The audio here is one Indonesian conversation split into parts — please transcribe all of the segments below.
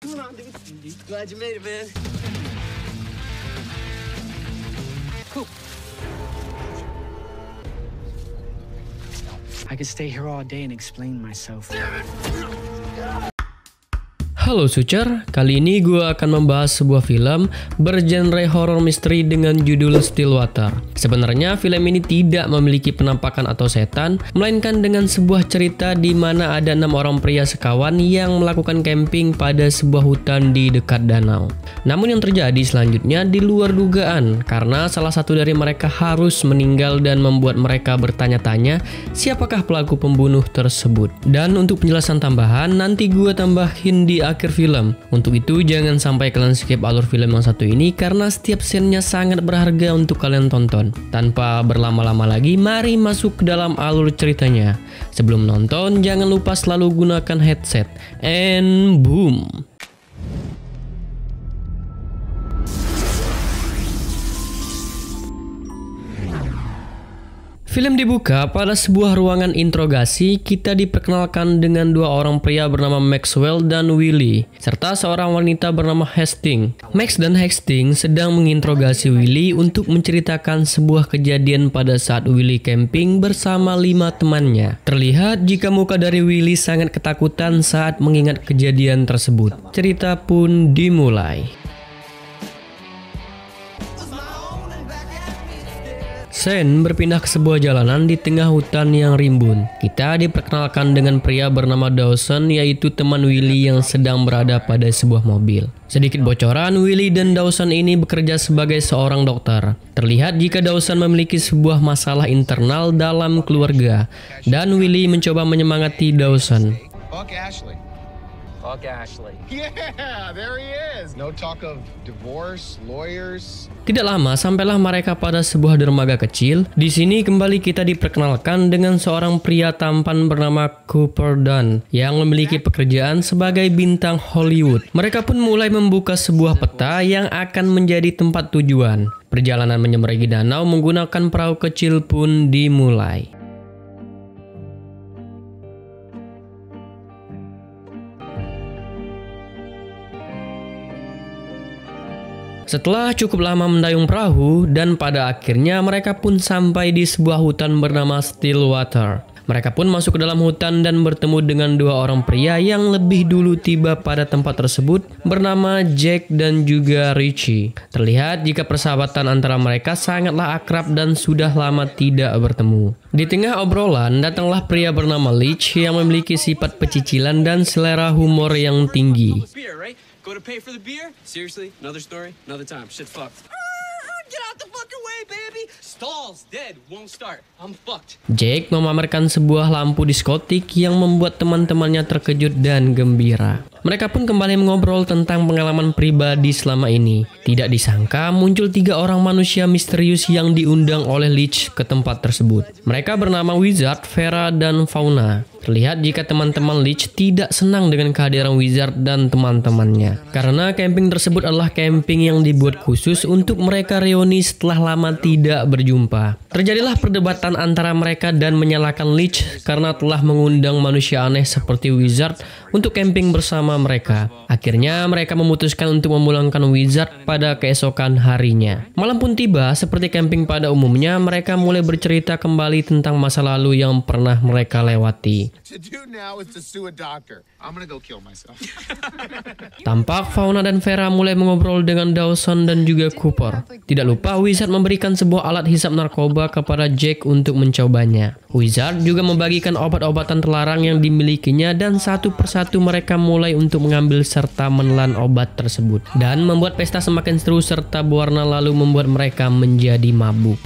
Glad you made it, man. Cool. I could stay here all day and explain myself. Halo Sucer, kali ini gue akan membahas sebuah film bergenre horror misteri dengan judul Stillwater. Sebenarnya film ini tidak memiliki penampakan atau setan, melainkan dengan sebuah cerita di mana ada 6 orang pria sekawan yang melakukan camping pada sebuah hutan di dekat danau. Namun yang terjadi selanjutnya di luar dugaan, karena salah satu dari mereka harus meninggal dan membuat mereka bertanya-tanya siapakah pelaku pembunuh tersebut. Dan untuk penjelasan tambahan, nanti gue tambahin di akhir film. Untuk itu jangan sampai kalian skip alur film yang satu ini karena setiap scene-nya sangat berharga untuk kalian tonton. Tanpa berlama-lama lagi, mari masuk ke dalam alur ceritanya. Sebelum nonton, jangan lupa selalu gunakan headset. And boom! Film dibuka pada sebuah ruangan interogasi. Kita diperkenalkan dengan 2 orang pria bernama Maxwell dan Willie, serta seorang wanita bernama Hastings. Max dan Hastings sedang menginterogasi Willie untuk menceritakan sebuah kejadian pada saat Willie camping bersama 5 temannya. Terlihat jika muka dari Willie sangat ketakutan saat mengingat kejadian tersebut. Cerita pun dimulai. Scene berpindah ke sebuah jalanan di tengah hutan yang rimbun. Kita diperkenalkan dengan pria bernama Dawson, yaitu teman Willie yang sedang berada pada sebuah mobil. Sedikit bocoran, Willie dan Dawson ini bekerja sebagai seorang dokter. Terlihat jika Dawson memiliki sebuah masalah internal dalam keluarga, dan Willie mencoba menyemangati Dawson. Fuck Ashley. Fuck Ashley. Yeah, there he is. No talk of divorce, lawyers. Tidak lama sampailah mereka pada sebuah dermaga kecil. Di sini kembali kita diperkenalkan dengan seorang pria tampan bernama Cooper Dunn yang memiliki pekerjaan sebagai bintang Hollywood. Mereka pun mulai membuka sebuah peta yang akan menjadi tempat tujuan. Perjalanan menyeberangi danau menggunakan perahu kecil pun dimulai. Setelah cukup lama mendayung perahu, dan pada akhirnya mereka pun sampai di sebuah hutan bernama Stillwater. Mereka pun masuk ke dalam hutan dan bertemu dengan 2 orang pria yang lebih dulu tiba pada tempat tersebut bernama Jack dan juga Richie. Terlihat jika persahabatan antara mereka sangatlah akrab dan sudah lama tidak bertemu. Di tengah obrolan datanglah pria bernama Leach yang memiliki sifat pecicilan dan selera humor yang tinggi. Go to pay for the beer? Seriously? Another story? Another time. Shit's fucked. Get out the fucking way, baby! Stall's dead. Won't start. I'm fucked. Jack memamerkan sebuah lampu diskotik yang membuat teman-temannya terkejut dan gembira. Mereka pun kembali mengobrol tentang pengalaman pribadi selama ini. Tidak disangka muncul 3 orang manusia misterius yang diundang oleh Leach ke tempat tersebut. Mereka bernama Wizard, Vera, dan Fauna. Terlihat jika teman-teman Leach tidak senang dengan kehadiran Wizard dan teman-temannya. Karena camping tersebut adalah camping yang dibuat khusus untuk mereka reuni setelah lama tidak berjumpa. Terjadilah perdebatan antara mereka dan menyalahkan Leach karena telah mengundang manusia aneh seperti Wizard untuk camping bersama mereka. Akhirnya mereka memutuskan untuk memulangkan Wizard pada keesokan harinya. Malam pun tiba, seperti camping pada umumnya, mereka mulai bercerita kembali tentang masa lalu yang pernah mereka lewati. Tampak Fauna dan Vera mulai mengobrol dengan Dawson dan juga Cooper. Tidak lupa Wizard memberikan sebuah alat hisap narkoba kepada Jack untuk mencobanya. Wizard juga membagikan obat-obatan terlarang yang dimilikinya dan satu persatu mereka mulai untuk mengambil serta menelan obat tersebut. Dan membuat pesta semakin seru serta berwarna lalu membuat mereka menjadi mabuk.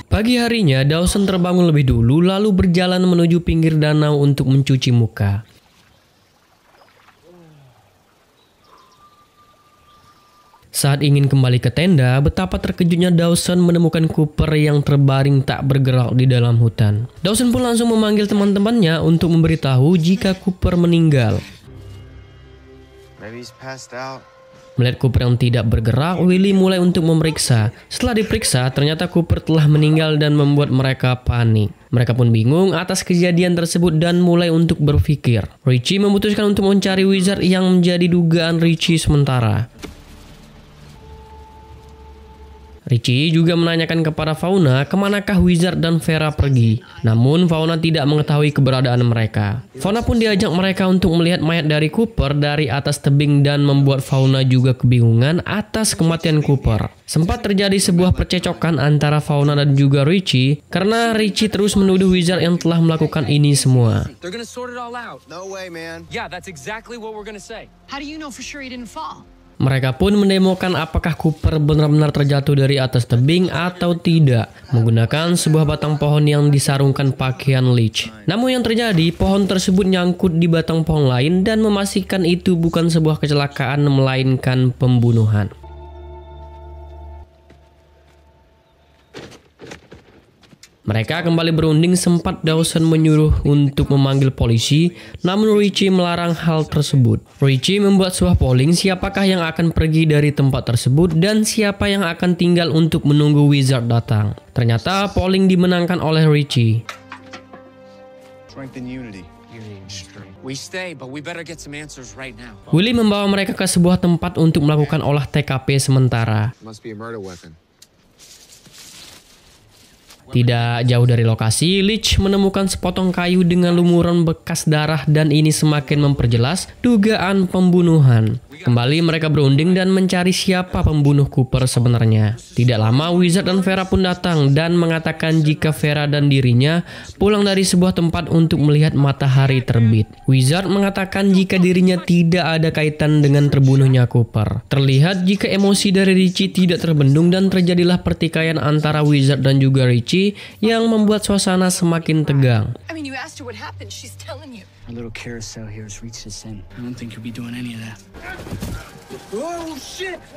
Pagi harinya, Dawson terbangun lebih dulu lalu berjalan menuju pinggir danau untuk mencuci muka. Saat ingin kembali ke tenda, betapa terkejutnya Dawson menemukan Cooper yang terbaring tak bergerak di dalam hutan. Dawson pun langsung memanggil teman-temannya untuk memberitahu jika Cooper meninggal. Maybe he's passed out. Melihat Cooper yang tidak bergerak, Willy mulai untuk memeriksa. Setelah diperiksa, ternyata Cooper telah meninggal dan membuat mereka panik. Mereka pun bingung atas kejadian tersebut dan mulai untuk berpikir. Richie memutuskan untuk mencari Wizard yang menjadi dugaan Richie sementara. Richie juga menanyakan kepada Fauna kemanakah Wizard dan Vera pergi. Namun Fauna tidak mengetahui keberadaan mereka. Fauna pun diajak mereka untuk melihat mayat dari Cooper dari atas tebing dan membuat Fauna juga kebingungan atas kematian Cooper. Sempat terjadi sebuah percecokan antara Fauna dan juga Richie karena Richie terus menuduh Wizard yang telah melakukan ini semua. They're gonna sort it all out. No way, man. Yeah, that's exactly what we're gonna say. How do you know for sure he didn't fall? Mereka pun mendemokan apakah Cooper benar-benar terjatuh dari atas tebing atau tidak, menggunakan sebuah batang pohon yang disarungkan pakaian Leech. Namun yang terjadi, pohon tersebut nyangkut di batang pohon lain dan memastikan itu bukan sebuah kecelakaan melainkan pembunuhan. Mereka kembali berunding, sempat Dawson menyuruh untuk memanggil polisi, namun Richie melarang hal tersebut. Richie membuat sebuah polling siapakah yang akan pergi dari tempat tersebut dan siapa yang akan tinggal untuk menunggu Wizard datang. Ternyata polling dimenangkan oleh Richie. Strength and unity. We stay, but we better get some answers right now. Willy membawa mereka ke sebuah tempat untuk melakukan olah TKP sementara. Must be a murder weapon. Tidak jauh dari lokasi, Leech menemukan sepotong kayu dengan lumuran bekas darah dan ini semakin memperjelas dugaan pembunuhan. Kembali mereka berunding dan mencari siapa pembunuh Cooper sebenarnya. Tidak lama Wizard dan Vera pun datang dan mengatakan jika Vera dan dirinya pulang dari sebuah tempat untuk melihat matahari terbit. Wizard mengatakan jika dirinya tidak ada kaitan dengan terbunuhnya Cooper. Terlihat jika emosi dari Richie tidak terbendung dan terjadilah pertikaian antara Wizard dan juga Richie yang membuat suasana semakin tegang. I mean, you asked her what happened. She's telling you. Our little carousel here has reached its end. I don't think you'll be doing any of that.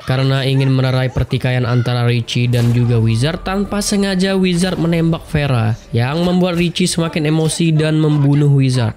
Karena ingin menerai pertikaian antara Richie dan juga Wizard, tanpa sengaja Wizard menembak Vera, yang membuat Richie semakin emosi dan membunuh Wizard.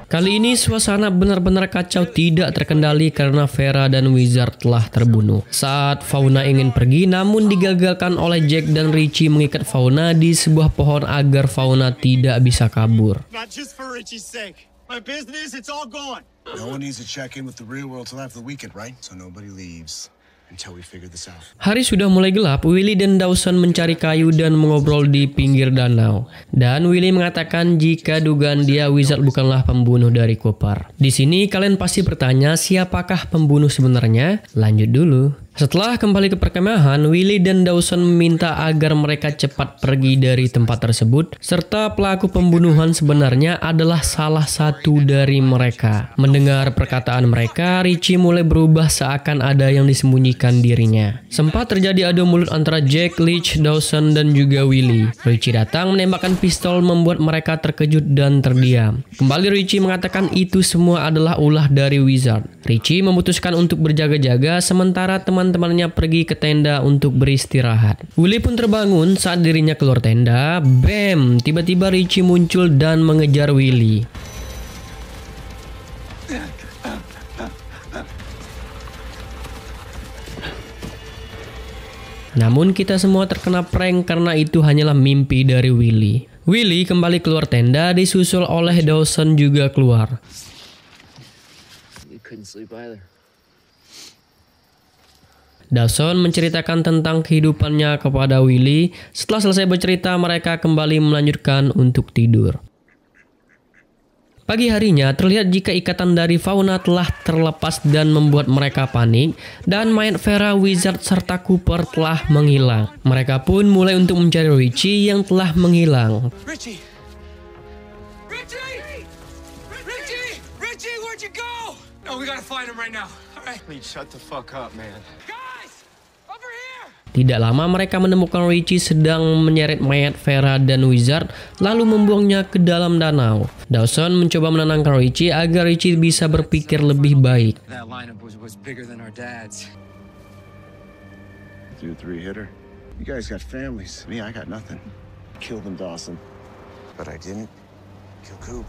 Kali ini suasana benar-benar kacau, tidak terkendali karena Vera dan Wizard telah terbunuh. Saat Fauna ingin pergi namun digagalkan oleh Jack dan Richie mengikat Fauna di sebuah pohon agar Fauna tidak bisa kabur. Not just for Richie's sake. My business, it's all gone. No one needs to check in with the real world till after the weekend, right? So nobody leaves until we figure this out. Hari sudah mulai gelap, Willy dan Dawson mencari kayu dan mengobrol di pinggir danau. Dan Willy mengatakan jika dugaan dia Wizard bukanlah pembunuh dari Cooper. Di sini kalian pasti bertanya siapakah pembunuh sebenarnya? Lanjut dulu. Setelah kembali ke perkemahan, Willy dan Dawson meminta agar mereka cepat pergi dari tempat tersebut, serta pelaku pembunuhan sebenarnya adalah salah satu dari mereka. Mendengar perkataan mereka, Richie mulai berubah seakan ada yang disembunyikan dirinya. Sempat terjadi adu mulut antara Jack, Leech, Dawson, dan juga Willy. Richie datang menembakkan pistol membuat mereka terkejut dan terdiam. Kembali Richie mengatakan itu semua adalah ulah dari Wizard. Richie memutuskan untuk berjaga-jaga sementara teman-temannya pergi ke tenda untuk beristirahat. Willy pun terbangun saat dirinya keluar tenda. Bam! Tiba-tiba Richie muncul dan mengejar Willy. Namun kita semua terkena prank karena itu hanyalah mimpi dari Willy. Willy kembali keluar tenda disusul oleh Dawson juga keluar. You couldn't sleep either. Dawson menceritakan tentang kehidupannya kepada Willy. Setelah selesai bercerita, mereka kembali melanjutkan untuk tidur. Pagi harinya, terlihat jika ikatan dari Fauna telah terlepas dan membuat mereka panik, dan mayat Vera, Wizard, serta Cooper telah menghilang. Mereka pun mulai untuk mencari Richie yang telah menghilang. Richie! Richie! Richie! Richie, where'd you go? No, we gotta find him right now. All right. Please shut the fuck up, man. Guys! Over here! Tidak lama mereka menemukan Richie sedang menyeret mayat Vera dan Wizard lalu membuangnya ke dalam danau. Dawson mencoba menenangkan Richie agar Richie bisa berpikir lebih baik. That lineup was bigger than our dad's. 2-3 hitter. You guys got families. Me, I got nothing. Killed him, Dawson. But I didn't kill Coop.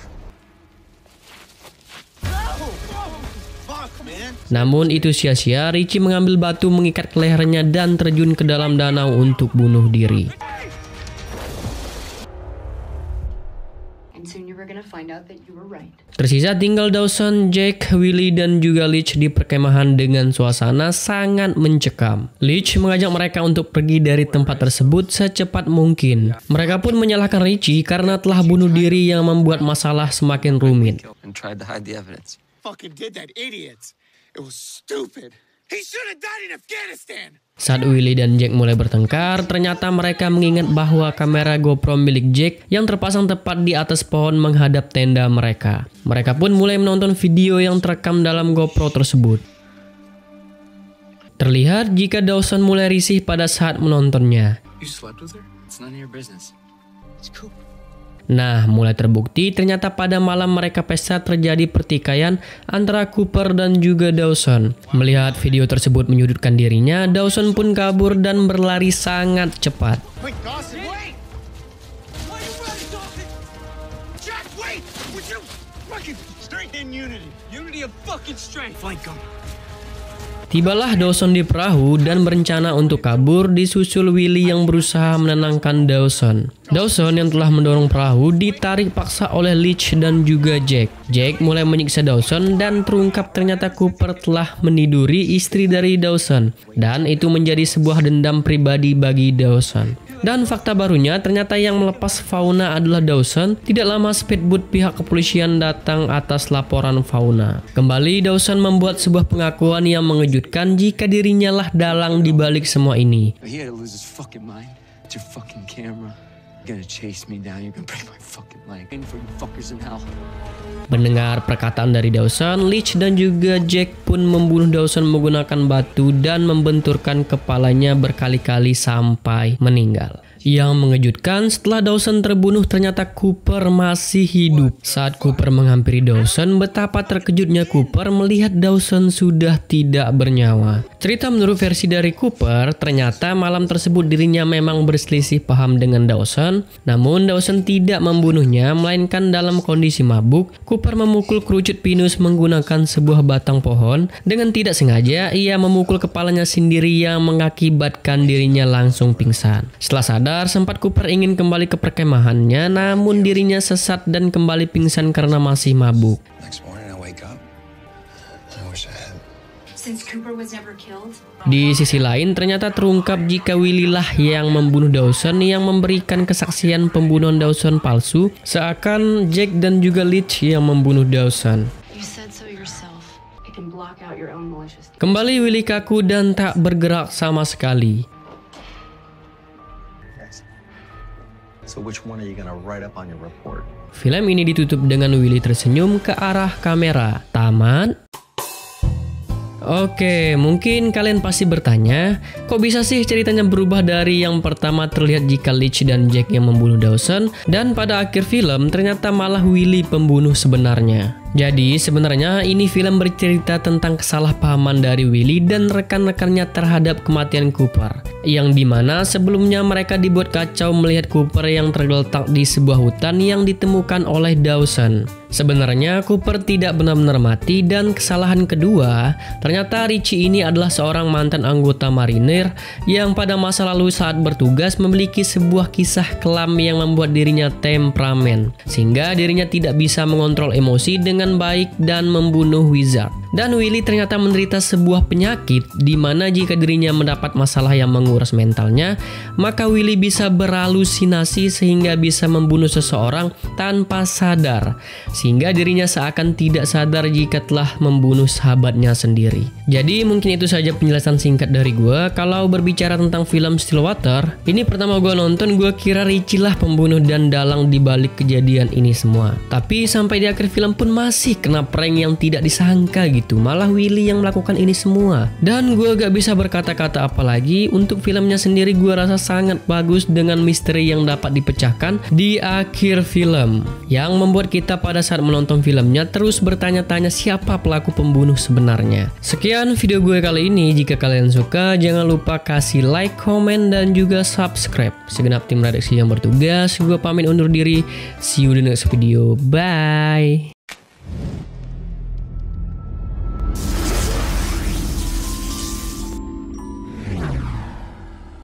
Namun itu sia-sia, Richie mengambil batu mengikat ke lehernya dan terjun ke dalam danau untuk bunuh diri. Tersisa tinggal Dawson, Jack, Willie, dan juga Leach di perkemahan dengan suasana sangat mencekam. Leach mengajak mereka untuk pergi dari tempat tersebut secepat mungkin. Mereka pun menyalahkan Richie karena telah bunuh diri yang membuat masalah semakin rumit. Saat Willie dan Jack mulai bertengkar, ternyata mereka mengingat bahwa kamera GoPro milik Jack yang terpasang tepat di atas pohon menghadap tenda mereka. Mereka pun mulai menonton video yang terekam dalam GoPro tersebut. Terlihat jika Dawson mulai risih pada saat menontonnya. Nah, mulai terbukti ternyata pada malam mereka pesta terjadi pertikaian antara Cooper dan juga Dawson. Melihat video tersebut menyudutkan dirinya, Dawson pun kabur dan berlari sangat cepat. Tibalah Dawson di perahu dan berencana untuk kabur, disusul Willie yang berusaha menenangkan Dawson. Dawson yang telah mendorong perahu ditarik paksa oleh Leach dan juga Jack. Jack mulai menyiksa Dawson dan terungkap ternyata Cooper telah meniduri istri dari Dawson. Dan itu menjadi sebuah dendam pribadi bagi Dawson. Dan fakta barunya ternyata yang melepas Fauna adalah Dawson. Tidak lama speedboat pihak kepolisian datang atas laporan Fauna. Kembali Dawson membuat sebuah pengakuan yang mengejutkan jika dirinya lah dalang di balik semua ini. Mendengar perkataan dari Dawson, Leach dan juga Jack pun membunuh Dawson menggunakan batu dan membenturkan kepalanya berkali-kali sampai meninggal. Yang mengejutkan, setelah Dawson terbunuh ternyata Cooper masih hidup. Saat Cooper menghampiri Dawson, betapa terkejutnya Cooper melihat Dawson sudah tidak bernyawa. Cerita menurut versi dari Cooper, ternyata malam tersebut dirinya memang berselisih paham dengan Dawson. Namun Dawson tidak membunuhnya, melainkan dalam kondisi mabuk, Cooper memukul kerucut pinus menggunakan sebuah batang pohon. Dengan tidak sengaja, ia memukul kepalanya sendiri yang mengakibatkan dirinya langsung pingsan. Setelah sadar, sempat Cooper ingin kembali ke perkemahannya, namun dirinya sesat dan kembali pingsan karena masih mabuk. Di sisi lain, ternyata terungkap jika Willie lah yang membunuh Dawson yang memberikan kesaksian pembunuhan Dawson palsu, seakan Jack dan juga Leach yang membunuh Dawson. Kembali Willie kaku dan tak bergerak sama sekali. Film ini ditutup dengan Willie tersenyum ke arah kamera. Tamat. Oke, mungkin kalian pasti bertanya, kok bisa sih ceritanya berubah dari yang pertama terlihat jika Leach dan Jack yang membunuh Dawson, dan pada akhir film ternyata malah Willie pembunuh sebenarnya. Jadi sebenarnya ini film bercerita tentang kesalahpahaman dari Willie dan rekan-rekannya terhadap kematian Cooper, yang dimana sebelumnya mereka dibuat kacau melihat Cooper yang tergeletak di sebuah hutan yang ditemukan oleh Dawson. Sebenarnya Cooper tidak benar-benar mati, dan kesalahan kedua, ternyata Richie ini adalah seorang mantan anggota marinir yang pada masa lalu saat bertugas memiliki sebuah kisah kelam yang membuat dirinya temperamen, sehingga dirinya tidak bisa mengontrol emosi dengan baik dan membunuh Wizard. Dan Willie ternyata menderita sebuah penyakit di mana jika dirinya mendapat masalah yang menguras mentalnya, maka Willie bisa berhalusinasi sehingga bisa membunuh seseorang tanpa sadar, sehingga dirinya seakan tidak sadar jika telah membunuh sahabatnya sendiri. Jadi mungkin itu saja penjelasan singkat dari gue. Kalau berbicara tentang film Stillwater, ini pertama gue nonton, gue kira Richie lah pembunuh dan dalang di balik kejadian ini semua. Tapi sampai di akhir film pun masih kena prank yang tidak disangka gitu. Malah Willie yang melakukan ini semua. Dan gue gak bisa berkata-kata apa lagi. Untuk filmnya sendiri gue rasa sangat bagus dengan misteri yang dapat dipecahkan di akhir film, yang membuat kita pada saat menonton filmnya terus bertanya-tanya siapa pelaku pembunuh sebenarnya. Sekian video gue kali ini. Jika kalian suka, jangan lupa kasih like, komen, dan juga subscribe. Segenap tim redaksi yang bertugas, gue pamit undur diri. See you di next video. Bye.